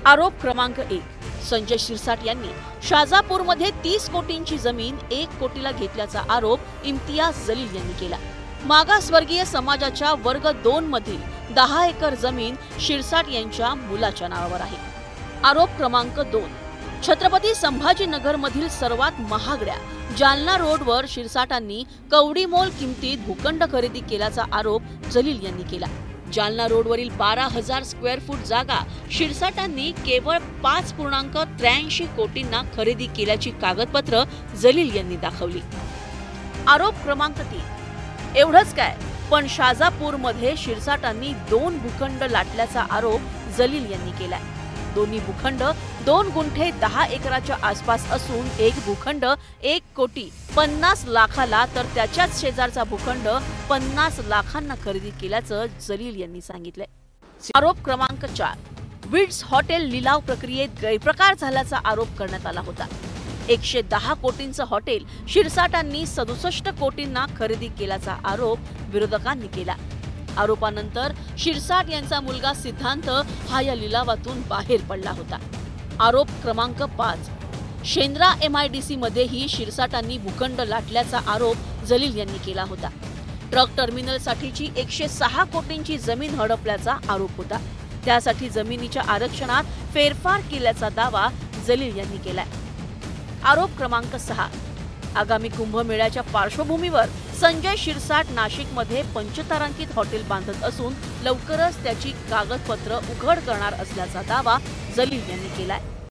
आरोप क्रमांक 1, संजय शिरसाट यांनी शाजापूरमध्ये 30 कोटींची जमीन 1 कोटीला घेतल्याचा आरोप इम्तियाज जलील यांनी केला। मागासवर्गीय समाजाच्या वर्ग 2 मधील 10 एकर जमीन शिरसाट यांच्या मुलाच्या नावावर आहे। आरोप क्रमांक 2, छत्रपती संभाजीनगर मधील सर्वात महागड्या जालना रोडवर शिरसाटांनी कवडीमोल किमतीत भूखंड खरेदी केल्याचा आरोप जलील यांनी केला। जालना रोडवरील 12,000 स्क्वेअर फूट जागा शिरसाटांनी केवळ 5.83 कोटींना खरेदी केल्याची कागदपत्र जलील यांनी दाखवली। आरोप क्रमांक 3, एवढंच काय पण शाजापूरमध्ये शिरसाटांनी 2 भूखंड लाटल्याचा आरोप जलील यांनी केलाय। दोन्ही भूखंड 2 गुंठे 10 एकराच्या आसपास असून एक भूखंड 1,50,00,000ला तर त्याच्याच शेजारचा भूखंड 50 लाखांना खरेदी केल्याचं जलील यांनी सांगितलंय। आरोप क्रमांक 4, विड्स हॉटेल लिलाव प्रक्रियेत गैरप्रकार झाल्याचा आरोप करण्यात आला होता। 110 कोटींचं हॉटेल शिरसाटांनी 67 कोटींना खरेदी केल्याचा आरोप विरोधकांनी केला। आरोपानंतर शिरसाट यांचा मुलगा सिद्धांत हा या लिलावातून बाहेर पडला होता। आरोप क्रमांक 5, शेंद्रा MIDC मध्येही शिरसाटांनी भूखंड लाटल्याचा आरोप जलील यांनी केला होता। ट्रक टर्मिनलसाठीची 106 कोटींची जमीन हडपल्याचा आरोप होता। त्यासाठी जमिनीच्या आरक्षणात फेरफार केल्याचा दावा जलील यांनी केलाय। आरोप क्रमांक 6, आगामी कुंभमेळ्याच्या पार्श्वभूमीवर संजय शिरसाट नाशिकमध्ये पंचतारांकित हॉटेल बांधत असून लवकरच त्याची कागदपत्र उघड करणार असल्याचा दावा जलील यांनी केलाय।